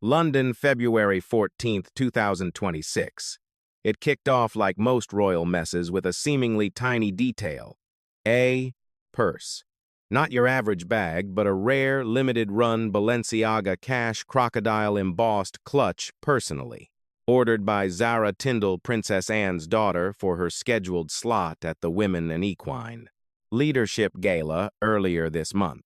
London, February 14, 2026. It kicked off like most royal messes with a seemingly tiny detail. A purse. Not your average bag, but a rare, limited-run Balenciaga cash crocodile embossed clutch personally. Ordered by Zara Tindall, Princess Anne's daughter, for her scheduled slot at the Women and Equine Leadership Gala earlier this month.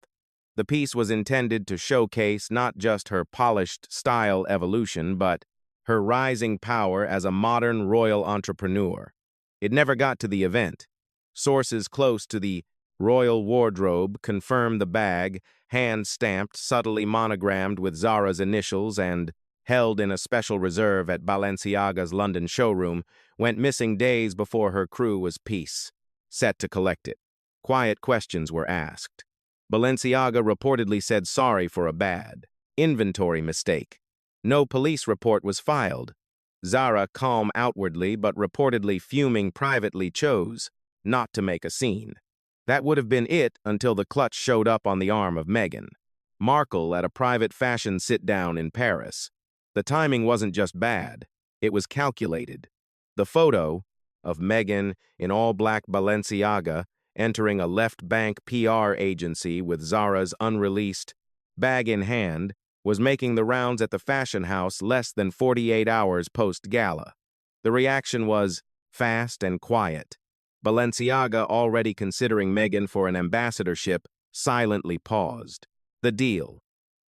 The piece was intended to showcase not just her polished style evolution, but her rising power as a modern royal entrepreneur. It never got to the event. Sources close to the royal wardrobe confirm the bag, hand-stamped, subtly monogrammed with Zara's initials and held in a special reserve at Balenciaga's London showroom, went missing days before her crew was set to collect it. Quiet questions were asked. Balenciaga reportedly said sorry for a bad inventory mistake. No police report was filed. Zara, calm outwardly but reportedly fuming privately, chose not to make a scene. That would have been it until the clutch showed up on the arm of Meghan Markle at a private fashion sit-down in Paris. The timing wasn't just bad, it was calculated. The photo of Meghan in all-black Balenciaga entering a left bank PR agency with Zara's unreleased bag in hand was making the rounds at the fashion house less than 48 hours post-gala. The reaction was fast and quiet. Balenciaga, already considering Meghan for an ambassadorship, silently paused. The deal.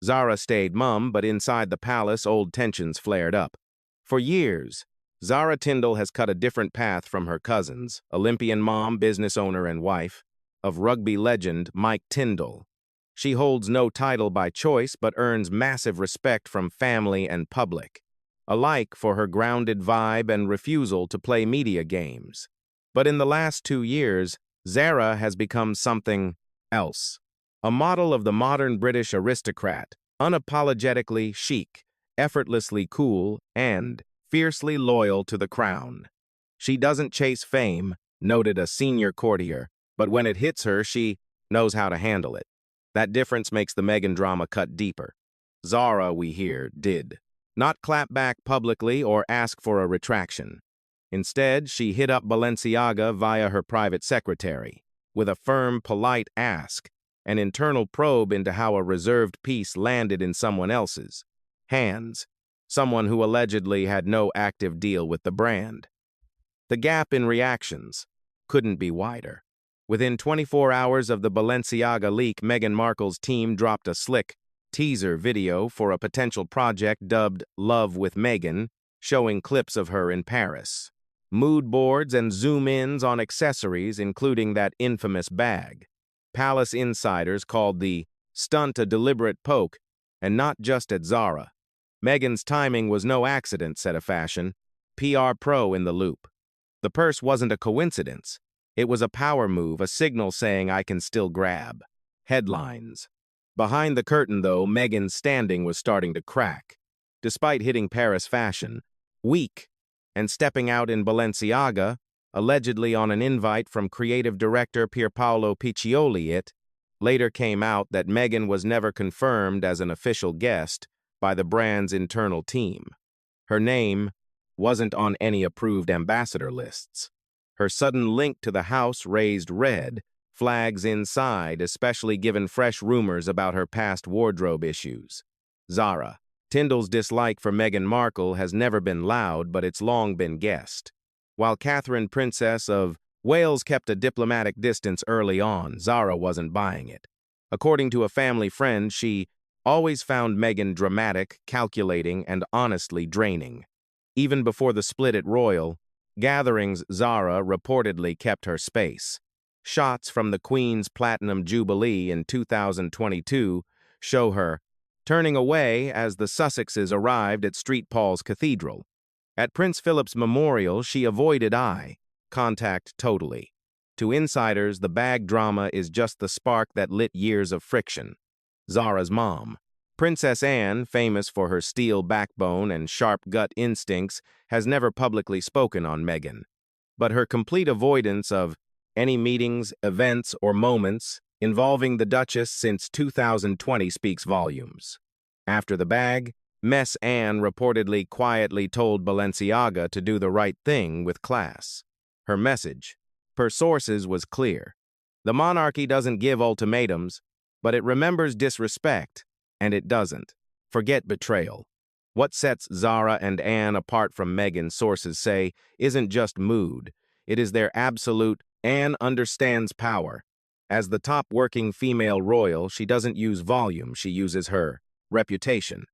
Zara stayed mum, but inside the palace, old tensions flared up. For years, Zara Tindall has cut a different path from her cousins, Olympian mom, business owner, and wife, of rugby legend Mike Tindall. She holds no title by choice, but earns massive respect from family and public, alike for her grounded vibe and refusal to play media games. But in the last 2 years, Zara has become something else. A model of the modern British aristocrat, unapologetically chic, effortlessly cool, and fiercely loyal to the crown. She doesn't chase fame, noted a senior courtier, but when it hits her, she knows how to handle it. That difference makes the Meghan drama cut deeper. Zara, we hear, did not clap back publicly or ask for a retraction. Instead, she hit up Balenciaga via her private secretary, with a firm, polite ask, an internal probe into how a reserved piece landed in someone else's hands, someone who allegedly had no active deal with the brand. The gap in reactions couldn't be wider. Within 24 hours of the Balenciaga leak, Meghan Markle's team dropped a slick teaser video for a potential project dubbed Love with Meghan, showing clips of her in Paris. Mood boards and zoom-ins on accessories, including that infamous bag. Palace insiders called the stunt a deliberate poke, and not just at Zara. Meghan's timing was no accident, said a fashion PR pro in the loop. The purse wasn't a coincidence. It was a power move, a signal saying I can still grab. Headlines. Behind the curtain, though, Meghan's standing was starting to crack. Despite hitting Paris Fashion Week and stepping out in Balenciaga, allegedly on an invite from creative director Pierpaolo Piccioli, it later came out that Meghan was never confirmed as an official guest by the brand's internal team. Her name wasn't on any approved ambassador lists. Her sudden link to the house raised red flags inside, especially given fresh rumors about her past wardrobe issues. Zara Tindall's dislike for Meghan Markle has never been loud, but it's long been guessed. While Catherine, Princess of Wales, kept a diplomatic distance early on, Zara wasn't buying it. According to a family friend, she always found Meghan dramatic, calculating, and honestly draining. Even before the split at royal gatherings, Zara reportedly kept her space. Shots from the Queen's Platinum Jubilee in 2022 show her turning away as the Sussexes arrived at St. Paul's Cathedral. At Prince Philip's memorial, she avoided eye contact totally. To insiders, the bag drama is just the spark that lit years of friction. Zara's mom, Princess Anne, famous for her steel backbone and sharp gut instincts, has never publicly spoken on Meghan. But her complete avoidance of any meetings, events, or moments involving the Duchess since 2020 speaks volumes. After the bag, Mess Anne reportedly quietly told Balenciaga to do the right thing with class. Her message, per sources, was clear. The monarchy doesn't give ultimatums, but it remembers disrespect, and it doesn't. Forget betrayal. What sets Zara and Anne apart from Meghan, sources say, isn't just mood. It is their absolute. Anne understands power. As the top working female royal, she doesn't use volume, she uses her reputation.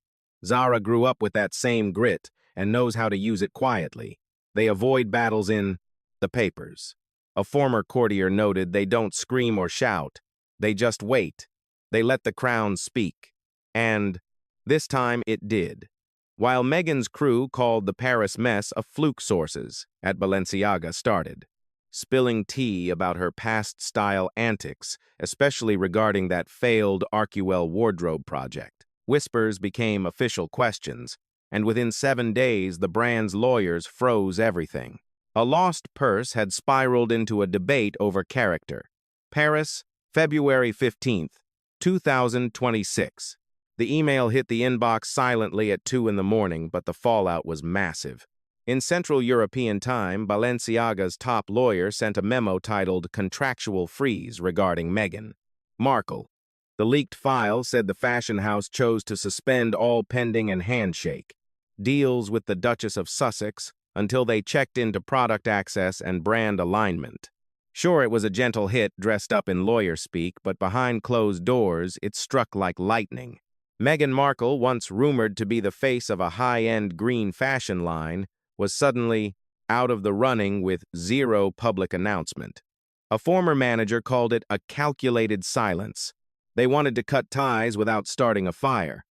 Zara grew up with that same grit and knows how to use it quietly. They avoid battles in the papers. A former courtier noted they don't scream or shout. They just wait. They let the crown speak. And this time it did. While Meghan's crew called the Paris mess a fluke, sources at Balenciaga started spilling tea about her past-style antics, especially regarding that failed Archewell wardrobe project. Whispers became official questions, and within 7 days the brand's lawyers froze everything. A lost purse had spiraled into a debate over character. Paris, February 15th, 2026. The email hit the inbox silently at 2 in the morning, but the fallout was massive. In Central European time, Balenciaga's top lawyer sent a memo titled Contractual Freeze regarding Meghan Markle. The leaked file said the fashion house chose to suspend all pending and handshake deals with the Duchess of Sussex until they checked into product access and brand alignment. Sure, it was a gentle hit dressed up in lawyer speak, but behind closed doors, it struck like lightning. Meghan Markle, once rumored to be the face of a high-end green fashion line, was suddenly out of the running with zero public announcement. A former manager called it a calculated silence. They wanted to cut ties without starting a fire.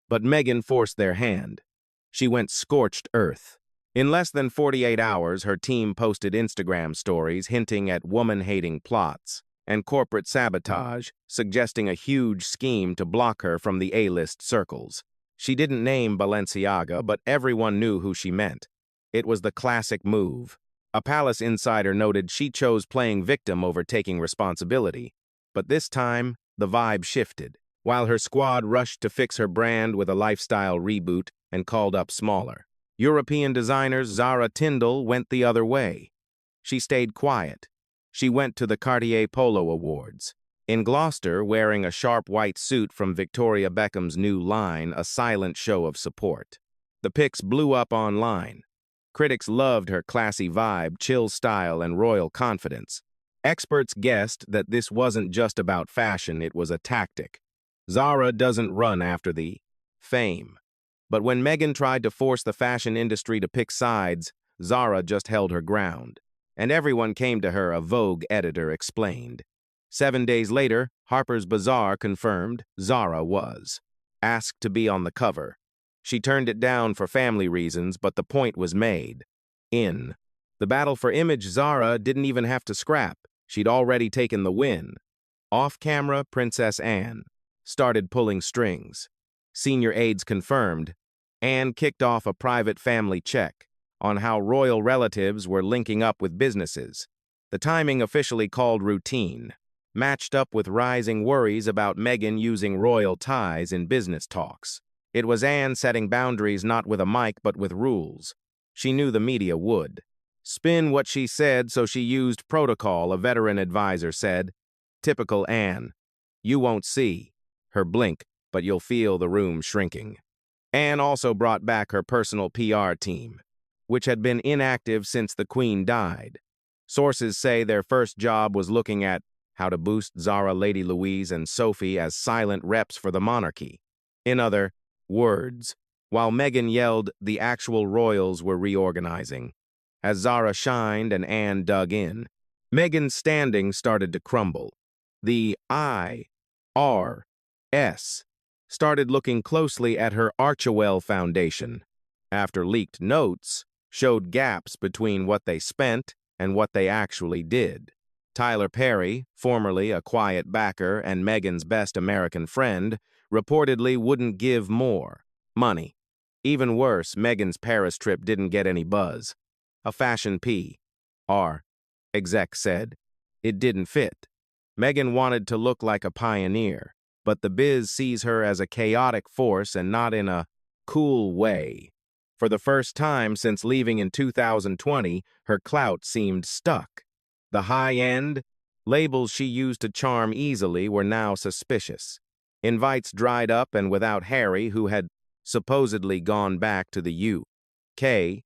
But Meghan forced their hand. She went scorched earth. In less than 48 hours, her team posted Instagram stories hinting at woman-hating plots and corporate sabotage, suggesting a huge scheme to block her from the A-list circles. She didn't name Balenciaga, but everyone knew who she meant. It was the classic move. A palace insider noted she chose playing victim over taking responsibility. But this time, the vibe shifted. While her squad rushed to fix her brand with a lifestyle reboot and called up smaller European designers, Zara Tindall went the other way. She stayed quiet. She went to the Cartier Polo Awards. In Gloucester, wearing a sharp white suit from Victoria Beckham's new line, a silent show of support. The pics blew up online. Critics loved her classy vibe, chill style, and royal confidence. Experts guessed that this wasn't just about fashion, it was a tactic. Zara doesn't run after the fame. But when Meghan tried to force the fashion industry to pick sides, Zara just held her ground. And everyone came to her, a Vogue editor explained. 7 days later, Harper's Bazaar confirmed Zara was asked to be on the cover. She turned it down for family reasons, but the point was made. In the battle for image, Zara didn't even have to scrap. She'd already taken the win. Off-camera, Princess Anne started pulling strings. Senior aides confirmed. Anne kicked off a private family check on how royal relatives were linking up with businesses. The timing, officially called routine, matched up with rising worries about Meghan using royal ties in business talks. It was Anne setting boundaries not with a mic but with rules. She knew the media would spin what she said, so she used protocol, a veteran advisor said. Typical Anne. You won't see her blink, but you'll feel the room shrinking. Anne also brought back her personal PR team, which had been inactive since the Queen died. Sources say their first job was looking at how to boost Zara, Lady Louise, and Sophie as silent reps for the monarchy. In other words, while Meghan yelled, the actual royals were reorganizing. As Zara shined and Anne dug in, Meghan's standing started to crumble. The IRS started looking closely at her Archewell Foundation. After leaked notes showed gaps between what they spent and what they actually did. Tyler Perry, formerly a quiet backer and Meghan's best American friend, reportedly wouldn't give more money. Even worse, Meghan's Paris trip didn't get any buzz. A fashion PR exec said it didn't fit. Meghan wanted to look like a pioneer, but the biz sees her as a chaotic force and not in a cool way. For the first time since leaving in 2020, her clout seemed stuck. The high-end labels she used to charm easily were now suspicious. Invites dried up, and without Harry, who had supposedly gone back to the UK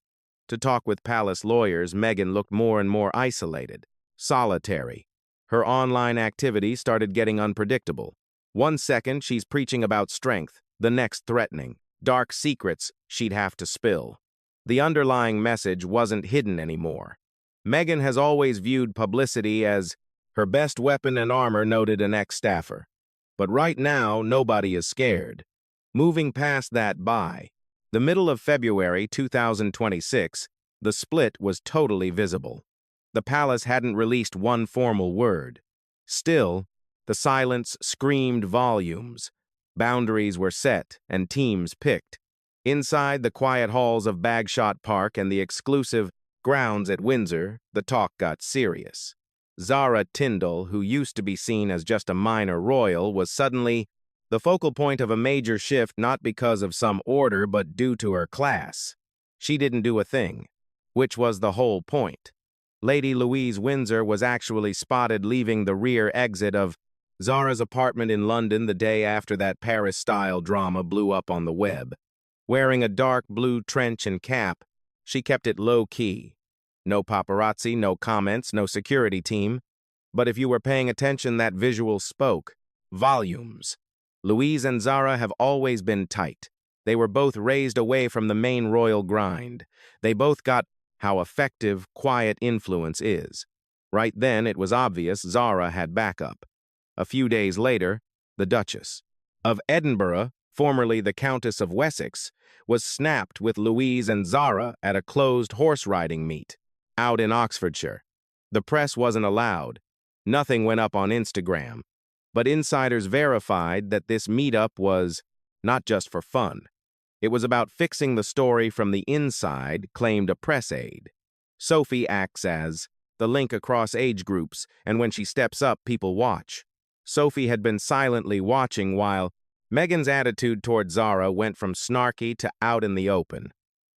to talk with palace lawyers, Meghan looked more and more isolated, solitary. Her online activity started getting unpredictable. One second she's preaching about strength, the next threatening, dark secrets she'd have to spill. The underlying message wasn't hidden anymore. Meghan has always viewed publicity as her best weapon and armor, noted an ex-staffer. But right now, nobody is scared. Moving past that by the middle of February 2026, the split was totally visible. The palace hadn't released one formal word. Still, the silence screamed volumes. Boundaries were set and teams picked. Inside the quiet halls of Bagshot Park and the exclusive grounds at Windsor, the talk got serious. Zara Tindall, who used to be seen as just a minor royal, was suddenly the focal point of a major shift, not because of some order, but due to her class. She didn't do a thing, which was the whole point. Lady Louise Windsor was actually spotted leaving the rear exit of Zara's apartment in London the day after that Paris-style drama blew up on the web. Wearing a dark blue trench and cap, she kept it low-key. No paparazzi, no comments, no security team. But if you were paying attention, that visual spoke volumes. Louise and Zara have always been tight. They were both raised away from the main royal grind. They both got how effective quiet influence is. Right then, it was obvious Zara had backup. A few days later, the Duchess of Edinburgh, formerly the Countess of Wessex, was snapped with Louise and Zara at a closed horse-riding meet out in Oxfordshire. The press wasn't allowed. Nothing went up on Instagram. But insiders verified that this meetup was not just for fun. It was about fixing the story from the inside, claimed a press aide. Sophie acts as the link across age groups, and when she steps up, people watch. Sophie had been silently watching while Meghan's attitude toward Zara went from snarky to out in the open,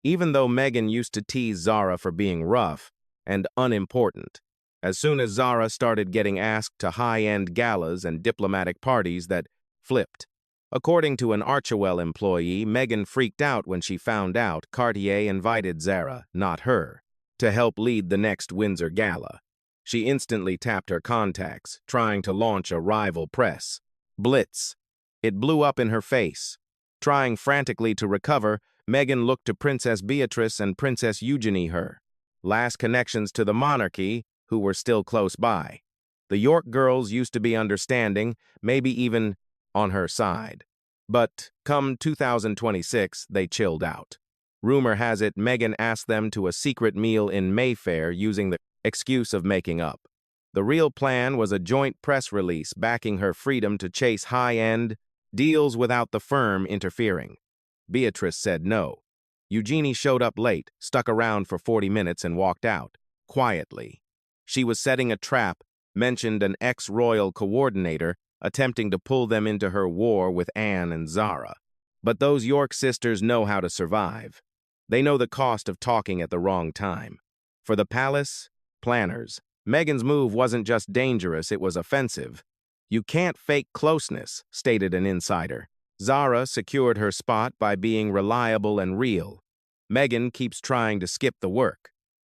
even though Meghan used to tease Zara for being rough and unimportant. As soon as Zara started getting asked to high-end galas and diplomatic parties, that flipped. According to an Archewell employee, Meghan freaked out when she found out Cartier invited Zara, not her, to help lead the next Windsor gala. She instantly tapped her contacts, trying to launch a rival press blitz. It blew up in her face. Trying frantically to recover, Meghan looked to Princess Beatrice and Princess Eugenie, her last connections to the monarchy, who were still close by. The York girls used to be understanding, maybe even on her side. But come 2026, they chilled out. Rumor has it Meghan asked them to a secret meal in Mayfair using the excuse of making up. The real plan was a joint press release backing her freedom to chase high-end deals without the firm interfering. Beatrice said no. Eugenie showed up late, stuck around for 40 minutes and walked out, quietly. She was setting a trap, mentioned an ex-royal coordinator, attempting to pull them into her war with Anne and Zara. But those York sisters know how to survive. They know the cost of talking at the wrong time. For the palace planners, Meghan's move wasn't just dangerous, it was offensive. You can't fake closeness, stated an insider. Zara secured her spot by being reliable and real. Meghan keeps trying to skip the work.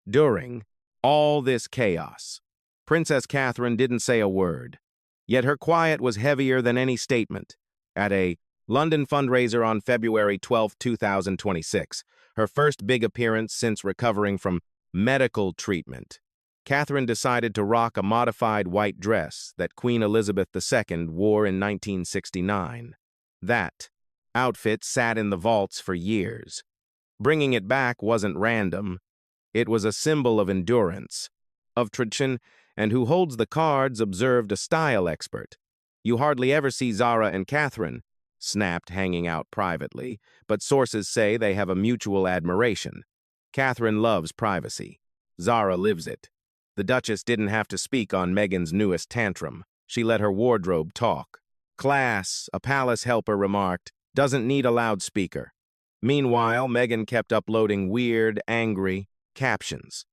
During all this chaos, Princess Catherine didn't say a word. Yet her quiet was heavier than any statement. At a London fundraiser on February 12, 2026, her first big appearance since recovering from medical treatment, Catherine decided to rock a modified white dress that Queen Elizabeth II wore in 1969. That outfit sat in the vaults for years. Bringing it back wasn't random. It was a symbol of endurance, of tradition, and who holds the cards, observed a style expert. You hardly ever see Zara and Catherine snapped hanging out privately, but sources say they have a mutual admiration. Catherine loves privacy. Zara lives it. The Duchess didn't have to speak on Meghan's newest tantrum. She let her wardrobe talk. Class, a palace helper remarked, doesn't need a loudspeaker. Meanwhile, Meghan kept uploading weird, angry captions.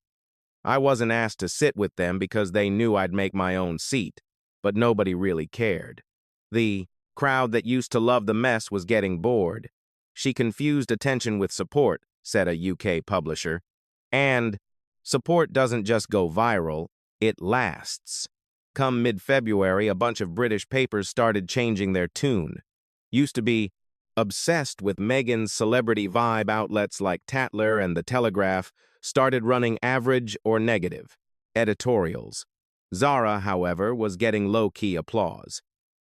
I wasn't asked to sit with them because they knew I'd make my own seat, but nobody really cared. The crowd that used to love the mess was getting bored. She confused attention with support, said a UK publisher. And support doesn't just go viral, it lasts. Come mid-February, a bunch of British papers started changing their tune. Used to be obsessed with Meghan's celebrity vibe, outlets like Tatler and The Telegraph started running average or negative editorials. Zara, however, was getting low-key applause.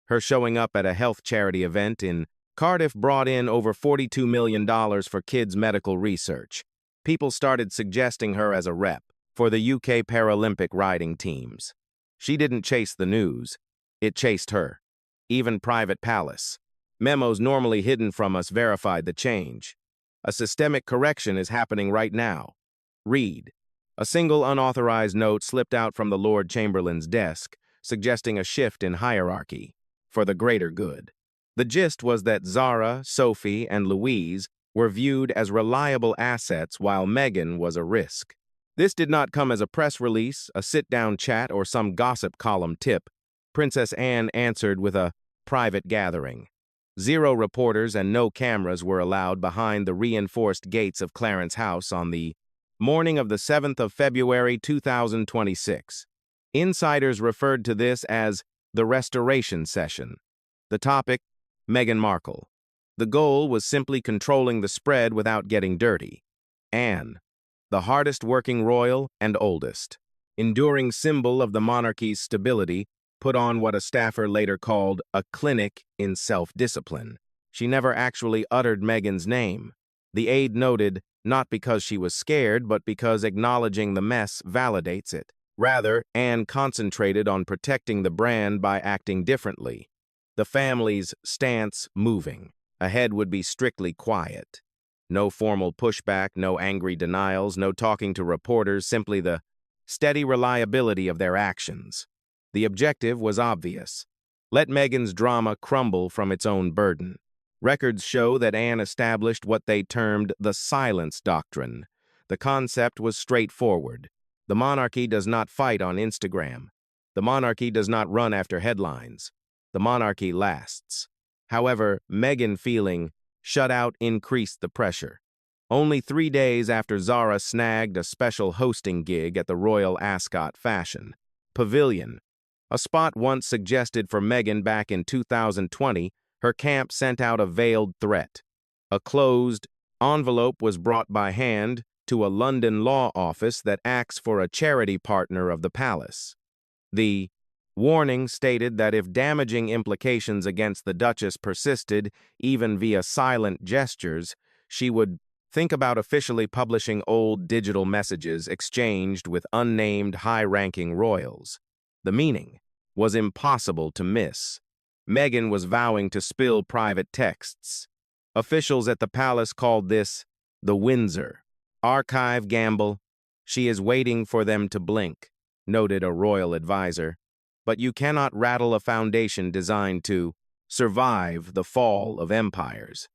Her showing up at a health charity event in Cardiff brought in over $42 million for kids' medical research. People started suggesting her as a rep for the UK Paralympic riding teams. She didn't chase the news. It chased her. Even Private Palace. Memos normally hidden from us verified the change. A systemic correction is happening right now. Read. A single unauthorized note slipped out from the Lord Chamberlain's desk, suggesting a shift in hierarchy for the greater good. The gist was that Zara, Sophie, and Louise were viewed as reliable assets while Meghan was a risk. This did not come as a press release, a sit-down chat, or some gossip column tip. Princess Anne answered with a private gathering. 0 reporters and no cameras were allowed behind the reinforced gates of Clarence House on the morning of the 7th of February 2026. Insiders referred to this as the restoration session. The topic, Meghan Markle. The goal was simply controlling the spread without getting dirty. Anne, the hardest working royal and oldest, enduring symbol of the monarchy's stability, put on what a staffer later called a clinic in self-discipline. She never actually uttered Meghan's name. The aide noted, not because she was scared, but because acknowledging the mess validates it. Rather, Anne concentrated on protecting the brand by acting differently. The family's stance moving. Ahead would be strictly quiet. No formal pushback, no angry denials, no talking to reporters, simply the steady reliability of their actions. The objective was obvious. Let Meghan's drama crumble from its own burden. Records show that Anne established what they termed the silence doctrine. The concept was straightforward. The monarchy does not fight on Instagram. The monarchy does not run after headlines. The monarchy lasts. However, Meghan feeling shut out increased the pressure. Only 3 days after Zara snagged a special hosting gig at the Royal Ascot Fashion Pavilion, a spot once suggested for Meghan back in 2020, her camp sent out a veiled threat. A closed envelope was brought by hand to a London law office that acts for a charity partner of the palace. The warning stated that if damaging implications against the Duchess persisted, even via silent gestures, she would think about officially publishing old digital messages exchanged with unnamed high-ranking royals. The meaning was impossible to miss. Meghan was vowing to spill private texts. Officials at the palace called this the Windsor Archive gamble. She is waiting for them to blink, noted a royal advisor. But you cannot rattle a foundation designed to survive the fall of empires.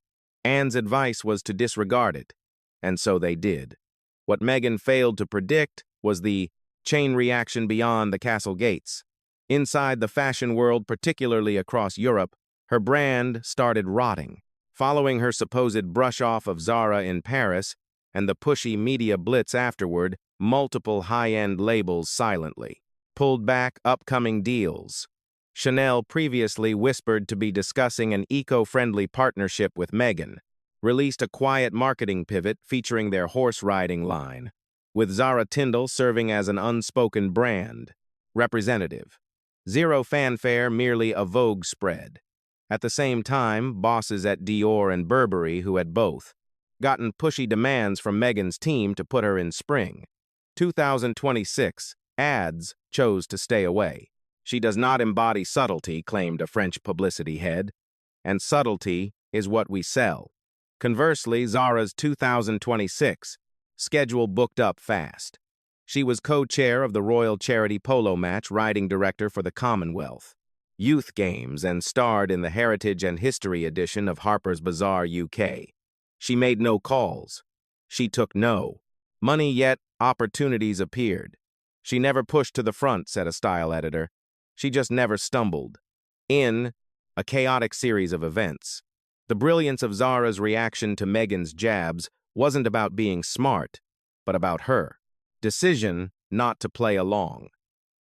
Anne's advice was to disregard it, and so they did. What Meghan failed to predict was the chain reaction beyond the castle gates. Inside the fashion world, particularly across Europe, her brand started rotting. Following her supposed brush-off of Zara in Paris and the pushy media blitz afterward, multiple high-end labels silently pulled back upcoming deals. Chanel previously whispered to be discussing an eco-friendly partnership with Meghan, released a quiet marketing pivot featuring their horse-riding line, with Zara Tindall serving as an unspoken brand representative. 0 fanfare, merely a Vogue spread. At the same time, bosses at Dior and Burberry, who had both gotten pushy demands from Meghan's team to put her in spring 2026, ads chose to stay away. She does not embody subtlety, claimed a French publicity head, and subtlety is what we sell. Conversely, Zara's 2026 schedule booked up fast. She was co-chair of the Royal Charity Polo Match, riding director for the Commonwealth Youth Games, and starred in the Heritage and History edition of Harper's Bazaar UK. She made no calls. She took no money, yet opportunities appeared. She never pushed to the front, said a style editor. She just never stumbled. In a chaotic series of events. The brilliance of Zara's reaction to Meghan's jabs wasn't about being smart, but about her decision not to play along.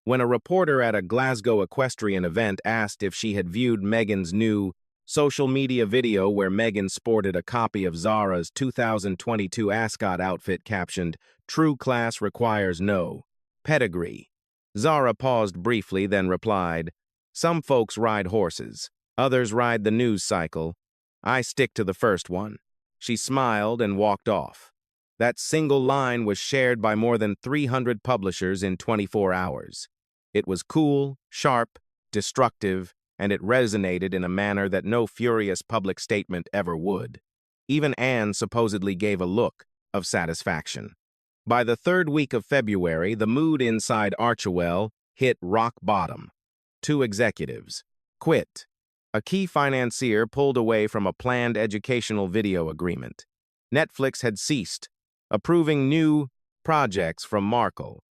When a reporter at a Glasgow equestrian event asked if she had viewed Meghan's new social media video where Meghan sported a copy of Zara's 2022 ascot outfit captioned, "True class requires no pedigree," Zara paused briefly, then replied, "Some folks ride horses, others ride the news cycle. I stick to the first one." She smiled and walked off. That single line was shared by more than 300 publishers in 24 hours. It was cool, sharp, destructive, and it resonated in a manner that no furious public statement ever would. Even Anne supposedly gave a look of satisfaction. By the third week of February, the mood inside Archewell hit rock bottom. 2 executives quit. A key financier pulled away from a planned educational video agreement. Netflix had ceased approving new projects from Markle.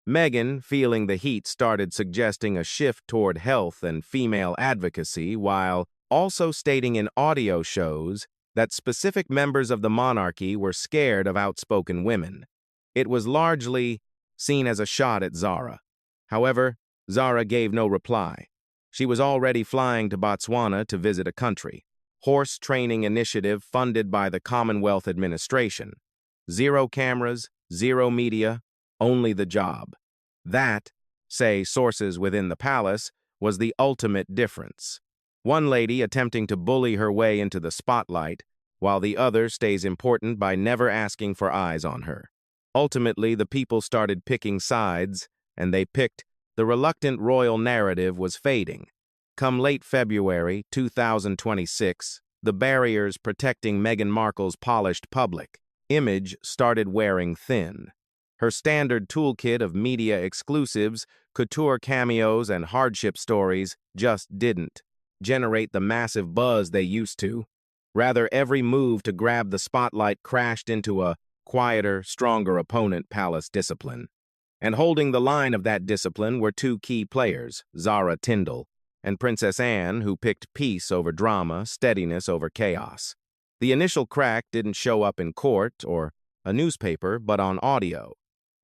Meghan, feeling the heat, started suggesting a shift toward health and female advocacy, while also stating in audio shows that specific members of the monarchy were scared of outspoken women. It was largely seen as a shot at Zara. However, Zara gave no reply. She was already flying to Botswana to visit a country horse training initiative funded by the Commonwealth Administration. 0 cameras, 0 media, only the job. That, say sources within the palace, was the ultimate difference. One lady attempting to bully her way into the spotlight, while the other stays important by never asking for eyes on her. Ultimately, the people started picking sides, and they picked the reluctant royal narrative was fading. Come late February 2026, the barriers protecting Meghan Markle's polished public image started wearing thin. Her standard toolkit of media exclusives, couture cameos, and hardship stories just didn't generate the massive buzz they used to. Rather, every move to grab the spotlight crashed into a quieter, stronger opponent, palace discipline. And holding the line of that discipline were 2 key players, Zara Tindall and Princess Anne, who picked peace over drama, steadiness over chaos. The initial crack didn't show up in court or a newspaper, but on audio.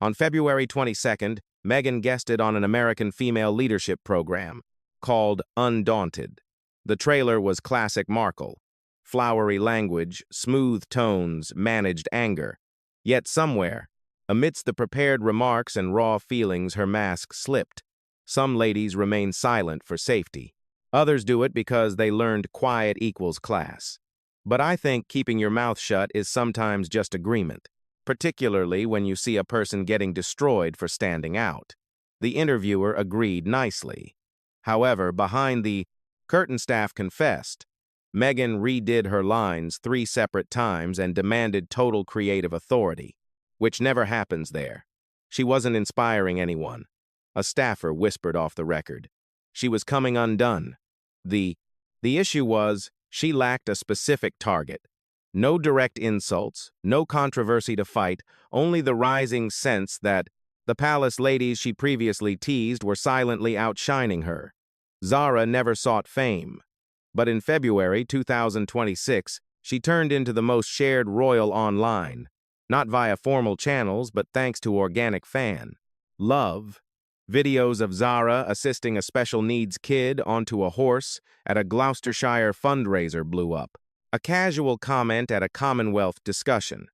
On February 22nd, Meghan guested on an American female leadership program called Undaunted. The trailer was classic Markle. Flowery language, smooth tones, managed anger. Yet somewhere, amidst the prepared remarks and raw feelings, her mask slipped. Some ladies remain silent for safety. Others do it because they learned quiet equals class. But I think keeping your mouth shut is sometimes just agreement, particularly when you see a person getting destroyed for standing out. The interviewer agreed nicely. However, behind the curtain, staff confessed. Meghan redid her lines 3 separate times and demanded total creative authority, which never happens there. She wasn't inspiring anyone. A staffer whispered off the record. She was coming undone. The issue was, she lacked a specific target. No direct insults, no controversy to fight, only the rising sense that the palace ladies she previously teased were silently outshining her. Zara never sought fame. But in February 2026, she turned into the most shared royal online, not via formal channels, but thanks to organic fan love. Videos of Zara assisting a special needs kid onto a horse at a Gloucestershire fundraiser blew up. A casual comment at a Commonwealth discussion.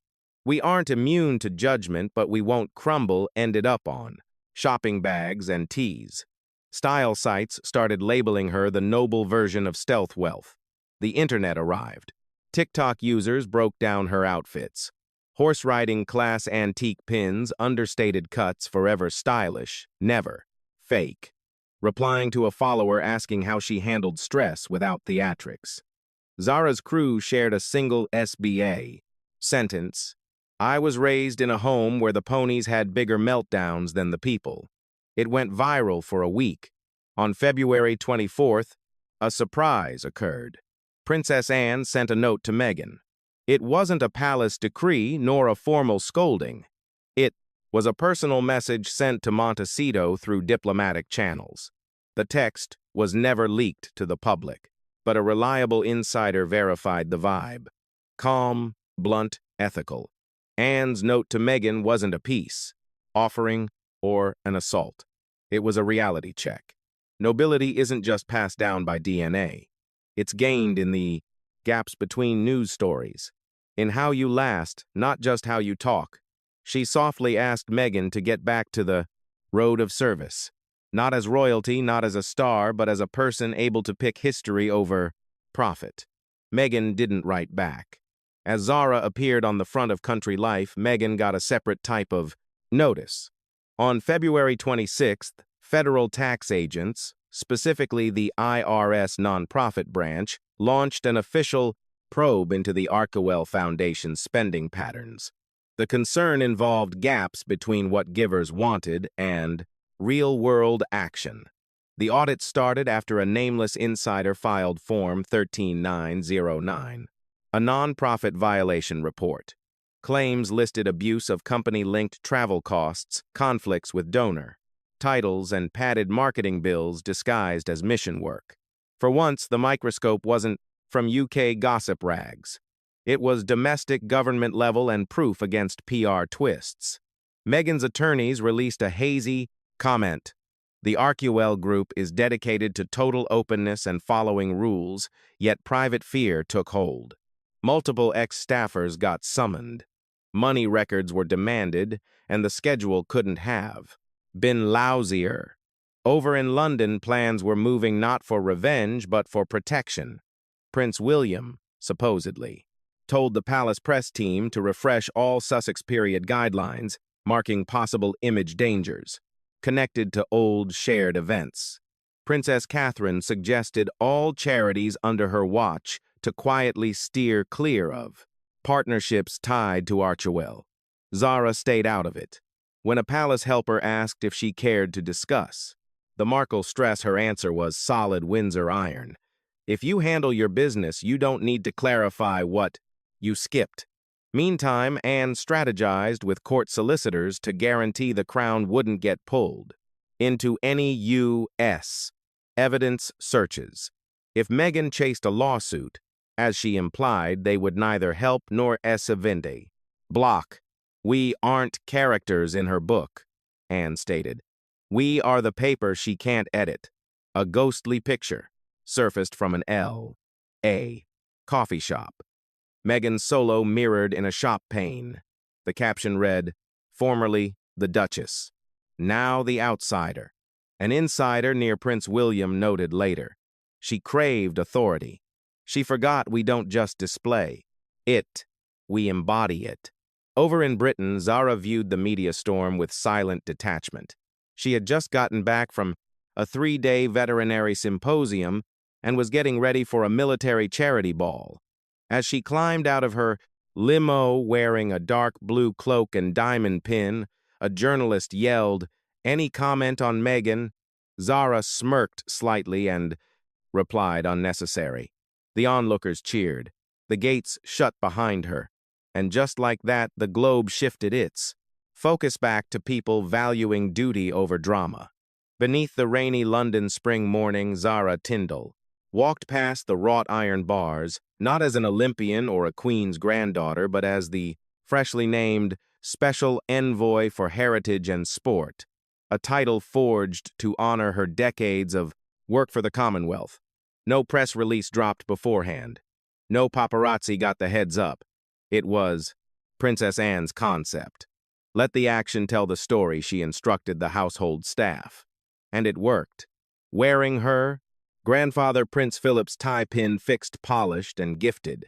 "We aren't immune to judgment, but we won't crumble," ended up on shopping bags and teas. Style sites started labeling her the noble version of stealth wealth. The internet arrived. TikTok users broke down her outfits. Horse riding class antique pins, understated cuts, forever stylish, never fake. Replying to a follower asking how she handled stress without theatrics. Zara's crew shared a single SBA sentence. "I was raised in a home where the ponies had bigger meltdowns than the people." It went viral for a week. On February 24th, a surprise occurred. Princess Anne sent a note to Meghan. It wasn't a palace decree nor a formal scolding. It was a personal message sent to Montecito through diplomatic channels. The text was never leaked to the public, but a reliable insider verified the vibe. Calm, blunt, ethical. Anne's note to Meghan wasn't a peace, offering, or an assault. It was a reality check. Nobility isn't just passed down by DNA. It's gained in the gaps between news stories, in how you last, not just how you talk. She softly asked Meghan to get back to the road of service, not as royalty, not as a star, but as a person able to pick history over profit. Meghan didn't write back. As Zara appeared on the front of Country Life, Meghan got a separate type of notice. On February 26th, federal tax agents, specifically the IRS nonprofit branch, launched an official probe into the Archewell Foundation's spending patterns. The concern involved gaps between what givers wanted and real-world action. The audit started after a nameless insider filed Form 13909, a nonprofit violation report. Claims listed abuse of company-linked travel costs, conflicts with donor, titles, and padded marketing bills disguised as mission work. For once, the microscope wasn't from UK gossip rags. It was domestic government level and proof against PR twists. Meghan's attorneys released a hazy comment. The Archewell Group is dedicated to total openness and following rules, yet private fear took hold. Multiple ex-staffers got summoned. Money records were demanded, and the schedule couldn't have been lousier. Over in London, plans were moving not for revenge, but for protection. Prince William, supposedly, told the palace press team to refresh all Sussex period guidelines, marking possible image dangers, connected to old shared events. Princess Catherine suggested all charities under her watch to quietly steer clear of partnerships tied to Archewell. Zara stayed out of it. When a palace helper asked if she cared to discuss, the Markle stressed her answer was solid Windsor iron. If you handle your business, you don't need to clarify what you skipped. Meantime, Anne strategized with court solicitors to guarantee the crown wouldn't get pulled into any U.S. evidence searches. If Meghan chased a lawsuit, as she implied, they would neither help nor escalated. Block. We aren't characters in her book, Anne stated. We are the paper she can't edit. A ghostly picture surfaced from an L.A. coffee shop. Meghan's solo mirrored in a shop pane. The caption read, formerly the Duchess, now the outsider. An insider near Prince William noted later. She craved authority. She forgot we don't just display it, we embody it. Over in Britain, Zara viewed the media storm with silent detachment. She had just gotten back from a 3-day veterinary symposium and was getting ready for a military charity ball. As she climbed out of her limo wearing a dark blue cloak and diamond pin, a journalist yelled, "Any comment on Meghan?" Zara smirked slightly and replied, "Unnecessary." The onlookers cheered. The gates shut behind her. And just like that, the globe shifted its focus back to people valuing duty over drama. Beneath the rainy London spring morning, Zara Tindall walked past the wrought iron bars, not as an Olympian or a queen's granddaughter, but as the freshly named Special Envoy for Heritage and Sport, a title forged to honor her decades of work for the Commonwealth. No press release dropped beforehand. No paparazzi got the heads up. It was Princess Anne's concept. Let the action tell the story, she instructed the household staff. And it worked. Wearing her grandfather Prince Philip's tie pin fixed, polished, and gifted.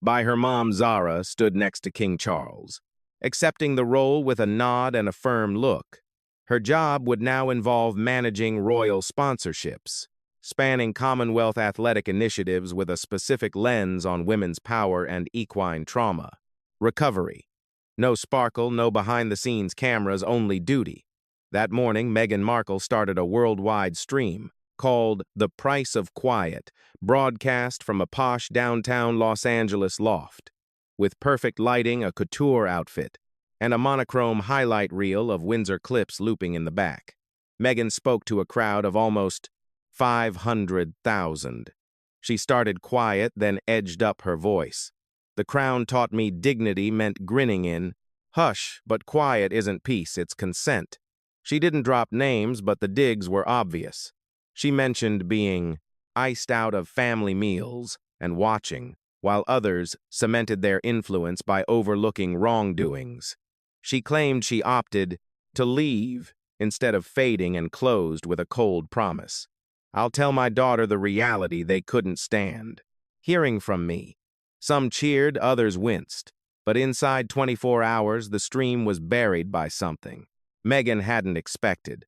By her mom, Zara stood next to King Charles, accepting the role with a nod and a firm look. Her job would now involve managing royal sponsorships, spanning Commonwealth athletic initiatives with a specific lens on women's power and equine trauma. Recovery. No sparkle, no behind-the-scenes cameras, only duty. That morning, Meghan Markle started a worldwide stream called The Price of Quiet, broadcast from a posh downtown Los Angeles loft. with perfect lighting, a couture outfit, and a monochrome highlight reel of Windsor clips looping in the back. Meghan spoke to a crowd of almost 500,000. She started quiet, then edged up her voice. The crown taught me dignity meant grinning in, "Hush, but quiet isn't peace, it's consent." She didn't drop names, but the digs were obvious. She mentioned being iced out of family meals and watching, while others cemented their influence by overlooking wrongdoings. She claimed she opted to leave instead of fading, and closed with a cold promise. "I'll tell my daughter the reality they couldn't stand." Hearing from me, some cheered, others winced, but inside 24 hours the stream was buried by something Meghan hadn't expected.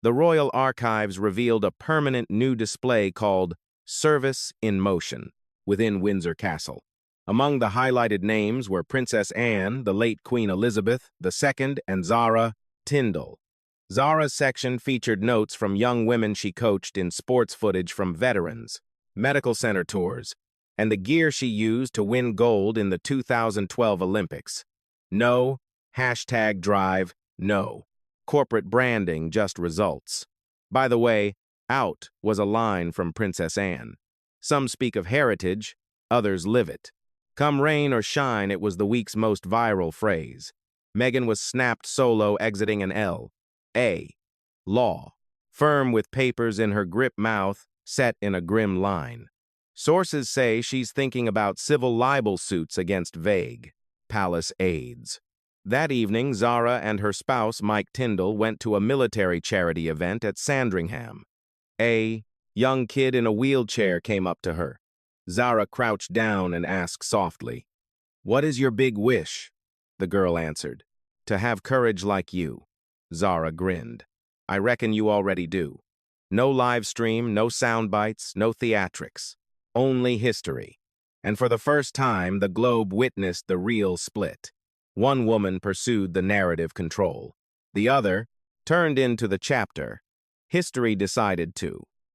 The Royal Archives revealed a permanent new display called Service in Motion within Windsor Castle. Among the highlighted names were Princess Anne, the late Queen Elizabeth II, and Zara Tindall. Zara's section featured notes from young women she coached in sports footage from veterans, medical center tours, and the gear she used to win gold in the 2012 Olympics. No #drive, no corporate branding, just results. By the way, "out" was a line from Princess Anne. Some speak of heritage, others live it. Come rain or shine, it was the week's most viral phrase. Meghan was snapped solo exiting an L.A. law, firm with papers in her grip mouth, set in a grim line. Sources say she's thinking about civil libel suits against vague palace aides. That evening, Zara and her spouse, Mike Tindall, went to a military charity event at Sandringham. A young kid in a wheelchair came up to her. Zara crouched down and asked softly, "What is your big wish?" The girl answered, "To have courage like you." Zara grinned. "I reckon you already do." No live stream, no sound bites, no theatrics. Only history. And for the first time, the globe witnessed the real split. One woman pursued the narrative control. The other turned into the chapter. History decided to.